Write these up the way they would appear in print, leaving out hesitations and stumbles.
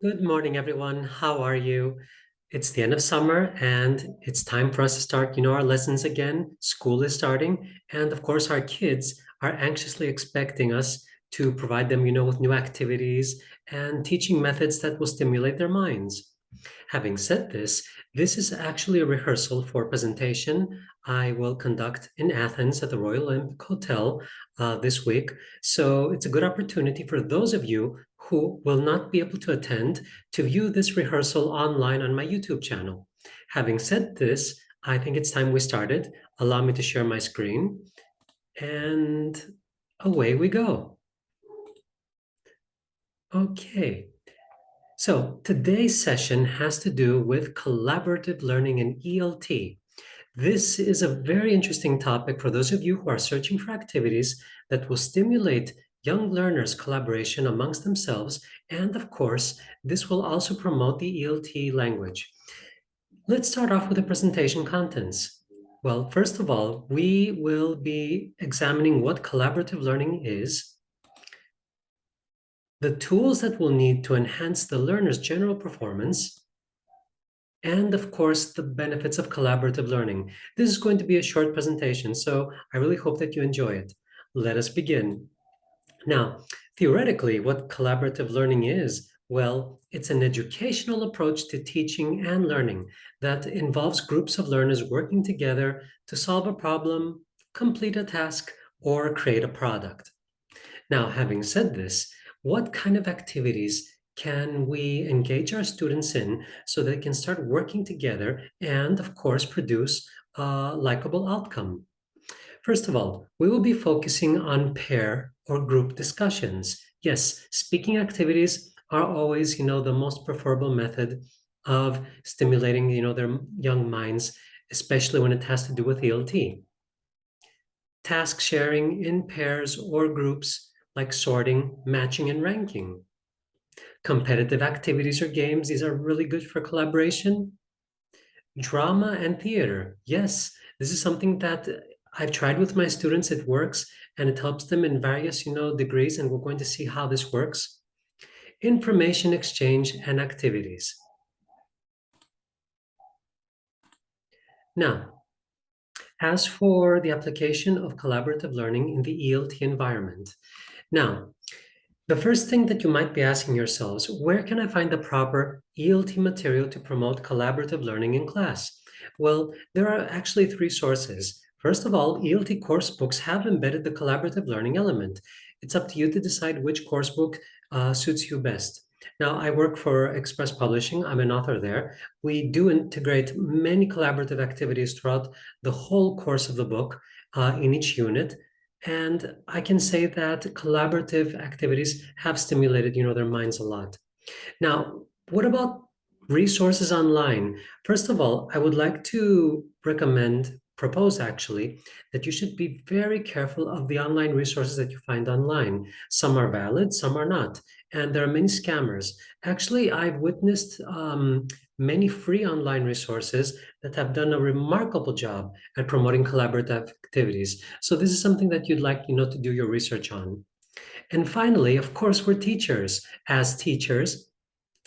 Good morning, everyone. How are you? It's the end of summer and it's time for us to start, our lessons again. School is starting. And of course, our kids are anxiously expecting us to provide them, with new activities and teaching methods that will stimulate their minds. Having said this, this is actually a rehearsal for a presentation I will conduct in Athens at the Royal Olympic Hotel this week. So it's a good opportunity for those of you who will not be able to attend to view this rehearsal online on my YouTube channel. Having said this, I think it's time we started. Allow me to share my screen, and away we go. Okay. So today's session has to do with collaborative learning in ELT. This is a very interesting topic for those of you who are searching for activities that will stimulate young learners' collaboration amongst themselves. And of course, this will also promote the ELT language. Let's start off with the presentation contents. Well, first of all, we will be examining what collaborative learning is, the tools that we'll need to enhance the learner's general performance, and of course, the benefits of collaborative learning. This is going to be a short presentation, so I really hope that you enjoy it. Let us begin. Now, theoretically, what collaborative learning is, well, it's an educational approach to teaching and learning that involves groups of learners working together to solve a problem, complete a task, or create a product. Now, having said this, what kind of activities can we engage our students in so they can start working together and, of course, produce a likable outcome? First of all, we will be focusing on pair or group discussions. Yes, speaking activities are always, the most preferable method of stimulating, their young minds, especially when it has to do with ELT. Task sharing in pairs or groups like sorting, matching, and ranking. Competitive activities or games, these are really good for collaboration. Drama and theater. Yes, this is something that I've tried with my students. It works and it helps them in various, degrees, and we're going to see how this works. Information exchange and activities. Now, as for the application of collaborative learning in the ELT environment. Now, the first thing that you might be asking yourselves, where can I find the proper ELT material to promote collaborative learning in class? Well, there are actually three sources. First of all, ELT course books have embedded the collaborative learning element. It's up to you to decide which course book suits you best. Now, I work for Express Publishing. I'm an author there. We do integrate many collaborative activities throughout the whole course of the book in each unit. And I can say that collaborative activities have stimulated, their minds a lot. Now, what about resources online? First of all, I would like to propose actually, that you should be very careful of the online resources that you find online. Some are valid, some are not. And there are many scammers. Actually, I've witnessed many free online resources that have done a remarkable job at promoting collaborative activities. So this is something that you'd like, to do your research on. And finally, of course, we're teachers. As teachers,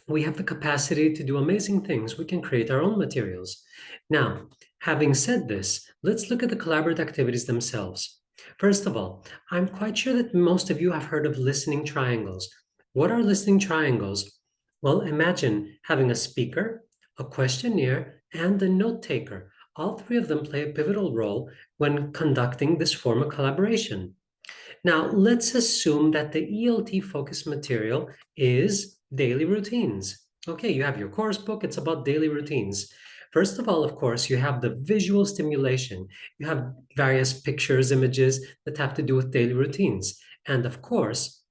we have the capacity to do amazing things. We can create our own materials. Now, having said this, let's look at the collaborative activities themselves. First of all, I'm quite sure that most of you have heard of listening triangles. What are listening triangles? Well, imagine having a speaker, a questionnaire, and a note taker. All three of them play a pivotal role when conducting this form of collaboration. Now, let's assume that the ELT focus material is daily routines. Okay, you have your course book, it's about daily routines. First of all, of course, you have the visual stimulation. You have various pictures, images that have to do with daily routines. And of course,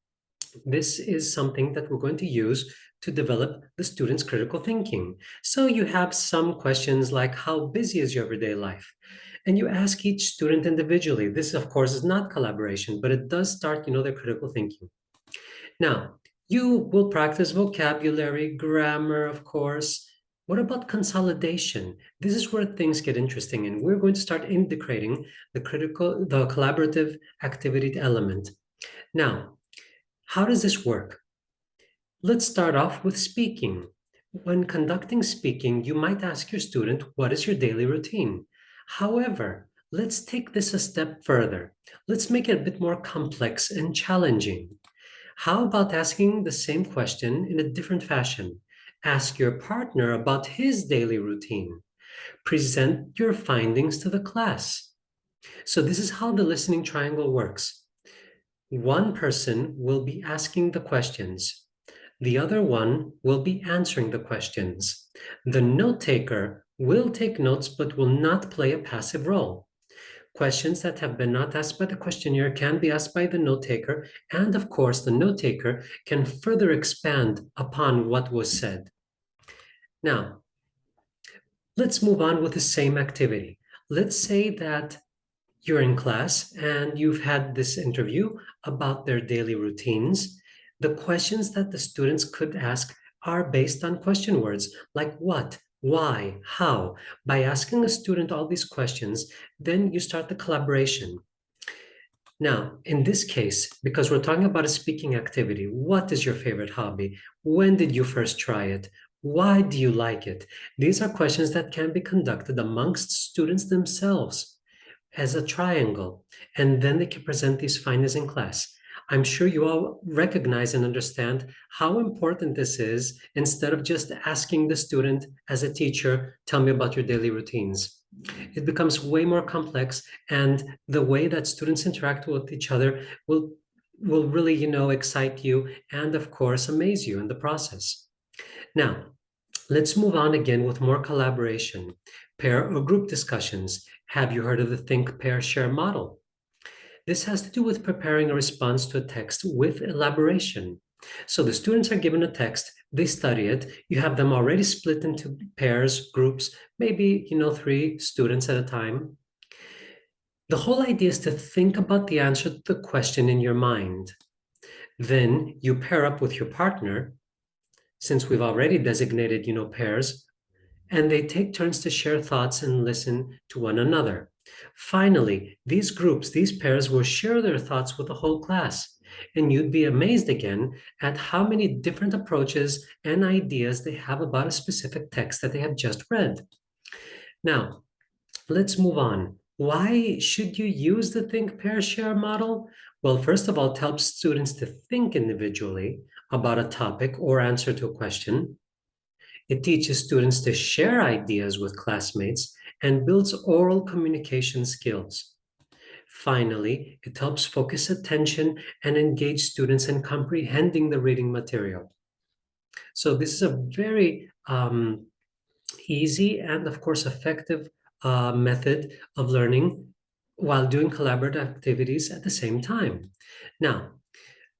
this is something that we're going to use to develop the students' critical thinking. So you have some questions like, how busy is your everyday life? And you ask each student individually. This, of course, is not collaboration, but it does start, their critical thinking. Now, you will practice vocabulary, grammar, of course. What about consolidation? This is where things get interesting, and we're going to start integrating the collaborative activity element. Now, how does this work? Let's start off with speaking. When conducting speaking, you might ask your student, what is your daily routine? However, let's take this a step further. Let's make it a bit more complex and challenging. How about asking the same question in a different fashion? Ask your partner about his daily routine. Present your findings to the class. So this is how the listening triangle works. One person will be asking the questions. The other one will be answering the questions. The note taker will take notes but will not play a passive role. Questions that have been not asked by the questionnaire can be asked by the note taker, and of course, the note taker can further expand upon what was said. Now, let's move on with the same activity. Let's say that you're in class and you've had this interview about their daily routines. The questions that the students could ask are based on question words like what, why, how. By asking a student all these questions, then you start the collaboration. Now, in this case, because we're talking about a speaking activity, what is your favorite hobby? When did you first try it? Why do you like it? These are questions that can be conducted amongst students themselves as a triangle, and then they can present these findings in class. I'm sure you all recognize and understand how important this is instead of just asking the student as a teacher, tell me about your daily routines. It becomes way more complex, and the way that students interact with each other will really, excite you and of course amaze you in the process. Now, let's move on again with more collaboration. Pair or group discussions. Have you heard of the think, pair, share model? This has to do with preparing a response to a text with elaboration. So the students are given a text, they study it, you have them already split into pairs, groups, maybe, 3 students at a time. The whole idea is to think about the answer to the question in your mind. Then you pair up with your partner, since we've already designated, pairs, and they take turns to share thoughts and listen to one another. Finally, these groups, these pairs will share their thoughts with the whole class, and you'd be amazed again at how many different approaches and ideas they have about a specific text that they have just read. Now, let's move on. Why should you use the think, pair, share model? Well, first of all, it helps students to think individually about a topic or answer to a question. It teaches students to share ideas with classmates and builds oral communication skills. Finally, it helps focus attention and engage students in comprehending the reading material. So this is a very easy and, of course, effective method of learning while doing collaborative activities at the same time. Now,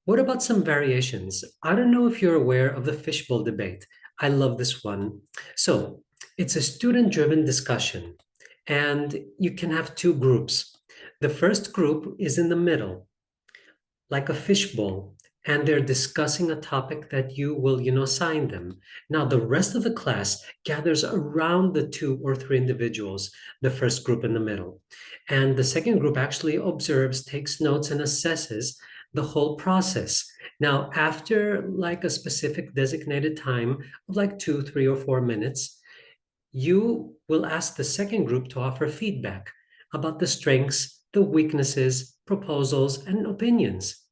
what about some variations? I don't know if you're aware of the fishbowl debate. I love this one. So it's a student-driven discussion, and you can have two groups. The first group is in the middle, like a fishbowl, and they're discussing a topic that you will, assign them. Now, the rest of the class gathers around the 2 or 3 individuals, the first group in the middle. And the second group actually observes, takes notes, and assesses the whole process. Now, after like a specific designated time of like 2, 3, or 4 minutes, you will ask the second group to offer feedback about the strengths, the weaknesses, proposals, and opinions.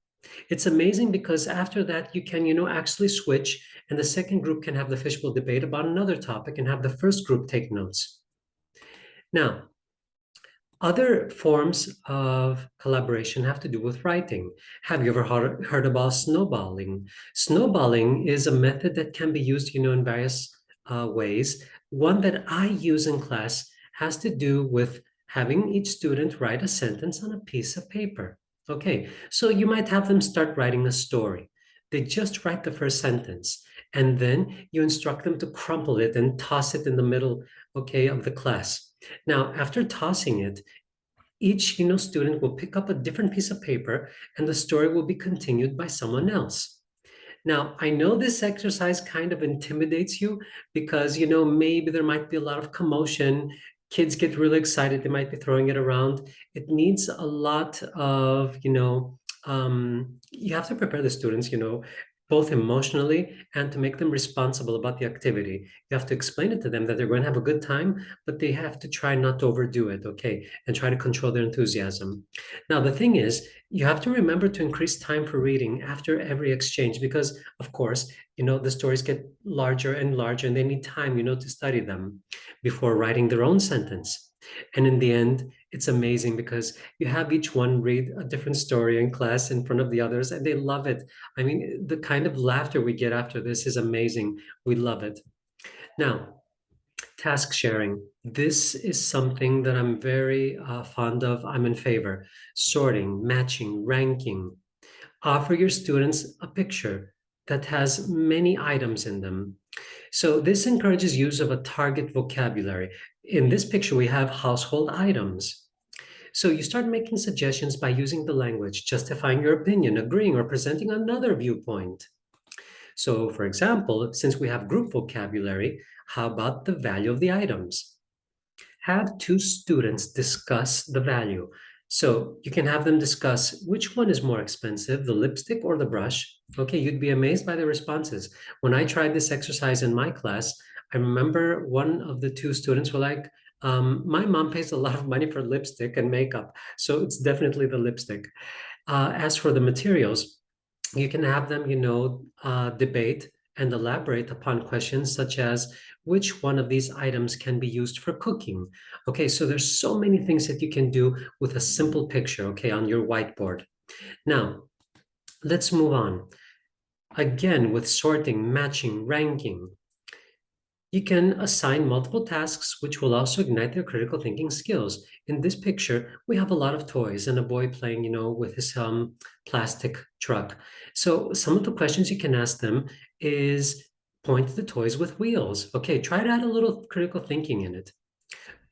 It's amazing because after that, you can, actually switch, and the second group can have the fishbowl debate about another topic and have the first group take notes. Now, other forms of collaboration have to do with writing. Have you ever heard about snowballing? Snowballing is a method that can be used, in various ways. One that I use in class has to do with having each student write a sentence on a piece of paper. Okay, so you might have them start writing a story. They just write the first sentence, and then you instruct them to crumple it and toss it in the middle, okay, of the class. Now, after tossing it, each student will pick up a different piece of paper and the story will be continued by someone else. Now, I know this exercise kind of intimidates you because maybe there might be a lot of commotion. Kids get really excited, they might be throwing it around. It needs a lot of you have to prepare the students, both emotionally and to make them responsible about the activity. You have to explain it to them that they're going to have a good time, but they have to try not to overdo it, okay? And try to control their enthusiasm. Now, the thing is, you have to remember to increase time for reading after every exchange because, of course, the stories get larger and larger and they need time, to study them before writing their own sentence. And in the end, it's amazing because you have each one read a different story in class in front of the others, and they love it. I mean, the kind of laughter we get after this is amazing. We love it. Now, task sharing. This is something that I'm very fond of. I'm in favor. Sorting, matching, ranking. Offer your students a picture that has many items in them. So this encourages use of a target vocabulary. In this picture, we have household items. So you start making suggestions by using the language, justifying your opinion, agreeing, or presenting another viewpoint. So, for example, since we have group vocabulary, how about the value of the items? Have two students discuss the value. So you can have them discuss which one is more expensive, the lipstick or the brush. Okay, you'd be amazed by the responses. When I tried this exercise in my class, I remember one of the two students were like, my mom pays a lot of money for lipstick and makeup, so it's definitely the lipstick. As for the materials, you can have them, debate and elaborate upon questions such as which one of these items can be used for cooking. Okay, so there's so many things that you can do with a simple picture, okay, on your whiteboard. Now, let's move on. Again, with sorting, matching, ranking. You can assign multiple tasks, which will also ignite their critical thinking skills. In this picture, we have a lot of toys and a boy playing, with his plastic truck. So some of the questions you can ask them is point to the toys with wheels. Okay, try to add a little critical thinking in it.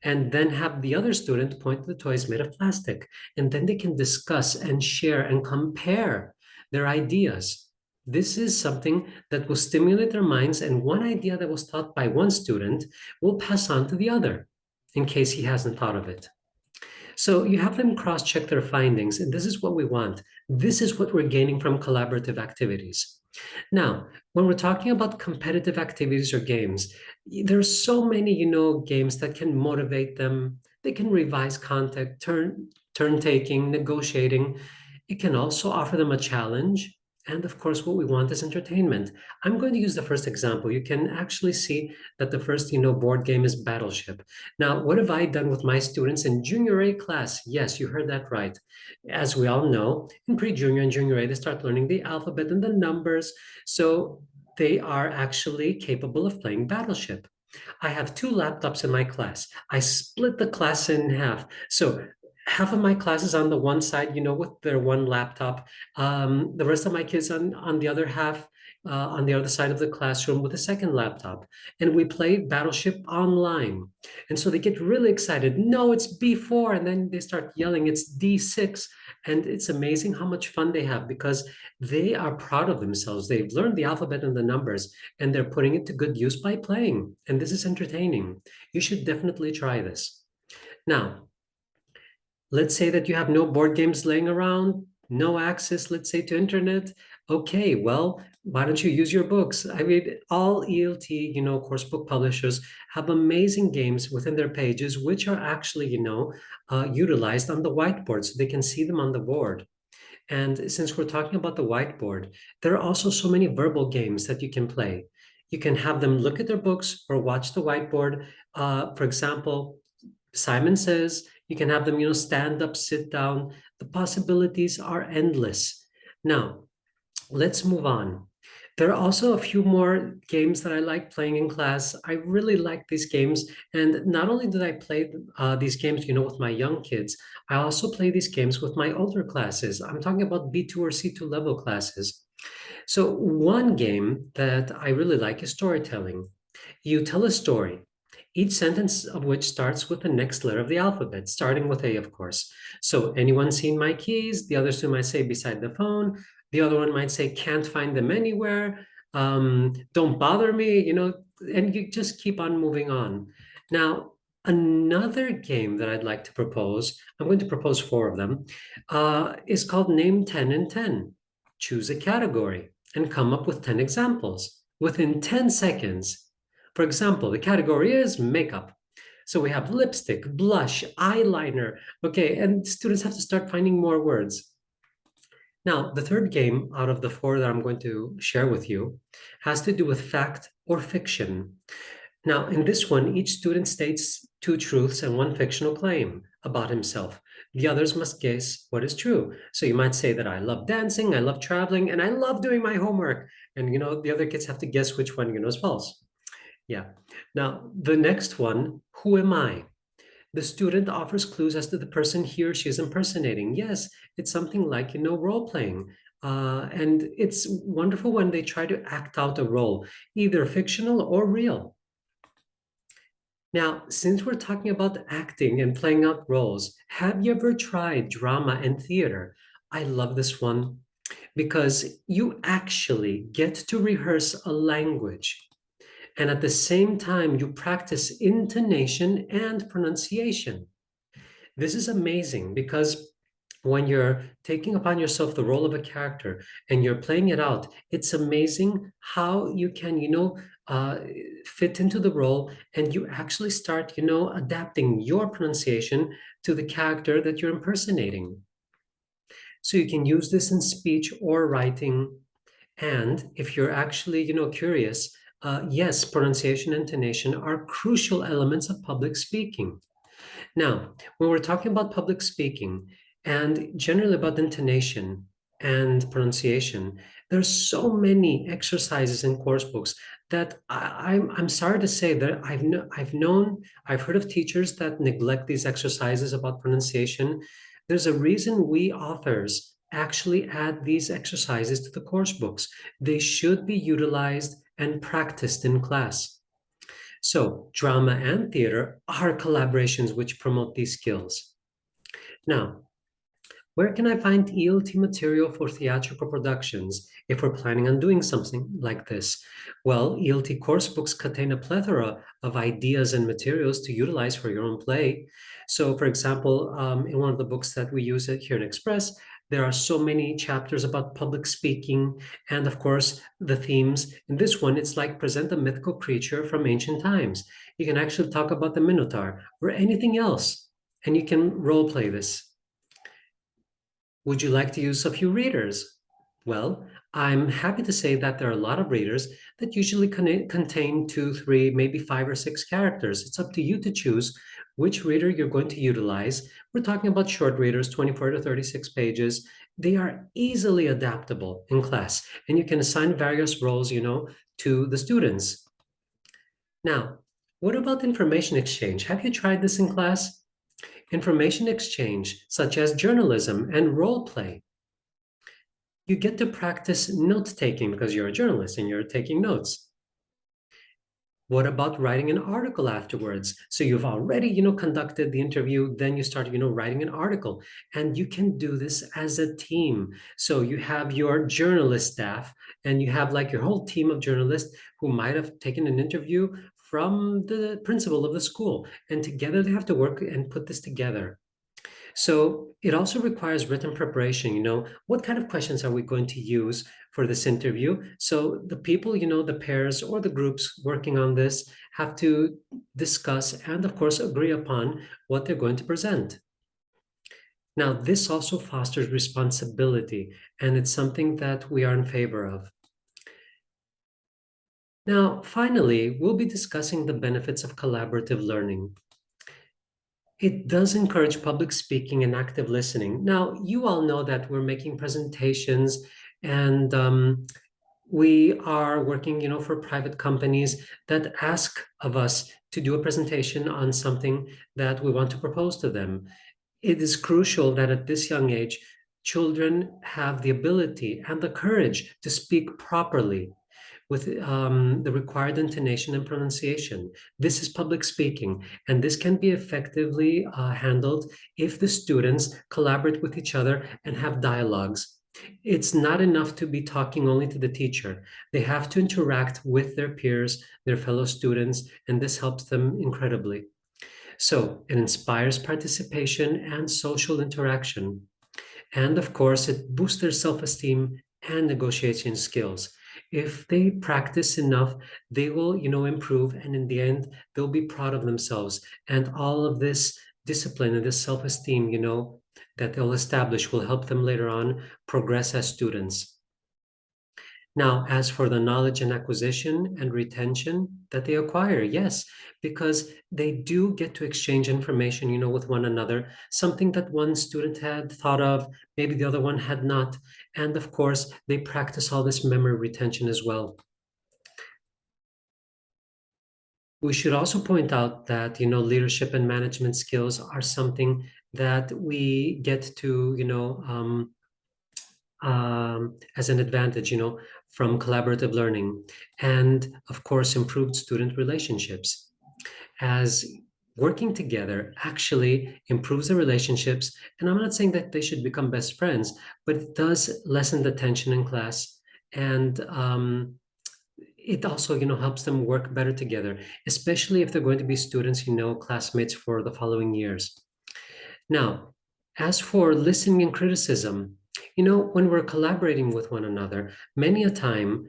And then have the other student point to the toys made of plastic. And then they can discuss and share and compare their ideas. This is something that will stimulate their minds, and one idea that was taught by one student will pass on to the other in case he hasn't thought of it. So you have them cross-check their findings, and this is what we want. This is what we're gaining from collaborative activities. Now, when we're talking about competitive activities or games, there's so many, games that can motivate them. They can revise content, turn taking, negotiating. It can also offer them a challenge. And of course, what we want is entertainment. I'm going to use the first example. You can actually see that the first, board game is Battleship. Now, what have I done with my students in junior A class? Yes, you heard that right. As we all know, in pre-junior and junior A, they start learning the alphabet and the numbers. So they are actually capable of playing Battleship. I have two laptops in my class. I split the class in half. So half of my class is on the one side, with their one laptop. The rest of my kids on the other half, on the other side of the classroom with a second laptop. And we play Battleship online. And so they get really excited. No, it's B4. And then they start yelling, it's D6. And it's amazing how much fun they have because they are proud of themselves. They've learned the alphabet and the numbers, and they're putting it to good use by playing. And this is entertaining. You should definitely try this. Now, let's say that you have no board games laying around, no access, let's say, to internet. Okay, well, why don't you use your books? I mean, all ELT, course book publishers have amazing games within their pages, which are actually, utilized on the whiteboard so they can see them on the board. And since we're talking about the whiteboard, there are also so many verbal games that you can play. You can have them look at their books or watch the whiteboard. For example, Simon Says, you can have them, stand up, sit down. The possibilities are endless. Now, let's move on. There are also a few more games that I like playing in class. I really like these games. And not only did I play these games, with my young kids, I also play these games with my older classes. I'm talking about B2 or C2 level classes. So one game that I really like is storytelling. You tell a story, each sentence of which starts with the next letter of the alphabet, starting with A, of course. So anyone seen my keys? The other two might say beside the phone. The other one might say can't find them anywhere. Don't bother me, and you just keep on moving on. Now, another game that I'd like to propose, I'm going to propose four of them, is called Name 10 in 10. Choose a category. and come up with 10 examples within 10 seconds. For example, the category is makeup. So we have lipstick, blush, eyeliner. Okay, and students have to start finding more words. Now, the third game out of the four that I'm going to share with you has to do with fact or fiction. Now, in this one, each student states two truths and one fictional claim about himself. The others must guess what is true. So you might say that I love dancing, I love traveling, and I love doing my homework. And the other kids have to guess which one is false. Yeah. Now, the next one, who am I? The student offers clues as to the person he or she is impersonating. Yes, it's something like, role playing. And it's wonderful when they try to act out a role, either fictional or real. Now, since we're talking about acting and playing out roles, have you ever tried drama and theater? I love this one because you actually get to rehearse a language. And at the same time, you practice intonation and pronunciation. This is amazing because when you're taking upon yourself the role of a character and you're playing it out, it's amazing how you can, uh, fit into the role and you actually start, adapting your pronunciation to the character that you're impersonating. So you can use this in speech or writing. And if you're actually, curious, yes, pronunciation and intonation are crucial elements of public speaking. Now, when we're talking about public speaking and generally about intonation and pronunciation, there's so many exercises in course books that I'm sorry to say that I've heard of teachers that neglect these exercises about pronunciation. There's a reason we authors actually add these exercises to the course books. They should be utilized and practiced in class. So, drama and theater are collaborations which promote these skills. Now, where can I find ELT material for theatrical productions if we're planning on doing something like this? Well, ELT course books contain a plethora of ideas and materials to utilize for your own play. So, for example, in one of the books that we use here in Express, there are so many chapters about public speaking and, of course, the themes. In this one, it's like present a mythical creature from ancient times. You can actually talk about the Minotaur or anything else, and you can role play this. Would you like to use a few readers? Well, I'm happy to say that there are a lot of readers that usually contain two, three, maybe five or six characters. It's up to you to choose which reader you're going to utilize. We're talking about short readers, 24 to 36 pages. They are easily adaptable in class, and you can assign various roles, to the students. Now, what about information exchange? Have you tried this in class? Information exchange, such as journalism and role play. You get to practice note taking because you're a journalist and you're taking notes. What about writing an article afterwards? So you've already, conducted the interview, then you start, writing an article, and you can do this as a team. So you have your journalist staff and you have like your whole team of journalists who might have taken an interview from the principal of the school, and together they have to work and put this together. So it also requires written preparation. What kind of questions are we going to use for this interview? So the people, the pairs or the groups working on this have to discuss and, of course, agree upon what they're going to present. Now, this also fosters responsibility, and it's something that we are in favor of. Now, finally, we'll be discussing the benefits of collaborative learning. It does encourage public speaking and active listening. Now, you all know that we're making presentations and we are working, for private companies that ask of us to do a presentation on something that we want to propose to them. It is crucial that at this young age, children have the ability and the courage to speak properly with the required intonation and pronunciation. This is public speaking, and this can be effectively handled if the students collaborate with each other and have dialogues. It's not enough to be talking only to the teacher. They have to interact with their peers, their fellow students, and this helps them incredibly. So it inspires participation and social interaction. And of course, it boosts their self-esteem and negotiation skills. If they practice enough, they will, improve, and in the end, they'll be proud of themselves. And all of this discipline and this self-esteem, that they'll establish will help them later on progress as students. Now, as for the knowledge and acquisition and retention that they acquire, yes, because they do get to exchange information, with one another, something that one student had thought of, maybe the other one had not. And of course, they practice all this memory retention as well. We should also point out that, leadership and management skills are something that we get to, as an advantage, from collaborative learning, and of course, improved student relationships. As working together actually improves the relationships, and I'm not saying that they should become best friends, but it does lessen the tension in class, and it also, helps them work better together, especially if they're going to be students, classmates for the following years. Now, as for listening and criticism, when we're collaborating with one another, many a time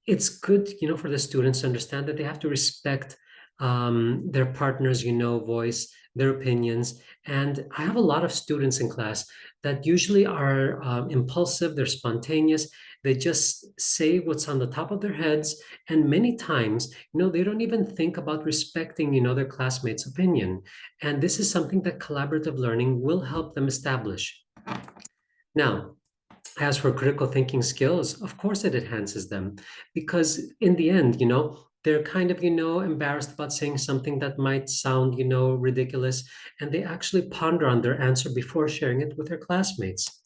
it's good, for the students to understand that they have to respect their partner's, voice, their opinions. And I have a lot of students in class that usually are impulsive, they're spontaneous, they just say what's on the top of their heads. And many times, they don't even think about respecting, their classmates' opinion. And this is something that collaborative learning will help them establish. Now, as for critical thinking skills, of course it enhances them, because in the end, they're kind of, embarrassed about saying something that might sound, ridiculous, and they actually ponder on their answer before sharing it with their classmates.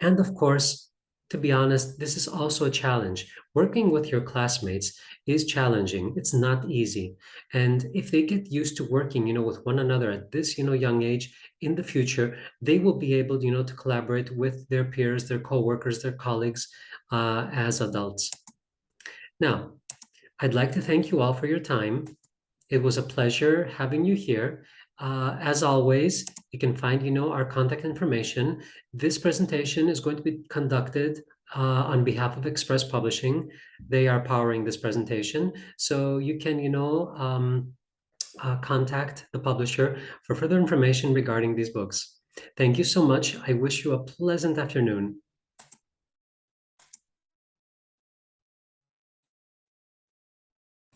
And of course, to be honest, this is also a challenge. Working with your classmates is challenging. It's not easy. And if they get used to working, with one another at this, young age, in the future, they will be able, to collaborate with their peers, their coworkers, their colleagues as adults. Now, I'd like to thank you all for your time. It was a pleasure having you here. As always, you can find, our contact information. This presentation is going to be conducted on behalf of Express Publishing. They are powering this presentation. So you can, contact the publisher for further information regarding these books. Thank you so much. I wish you a pleasant afternoon.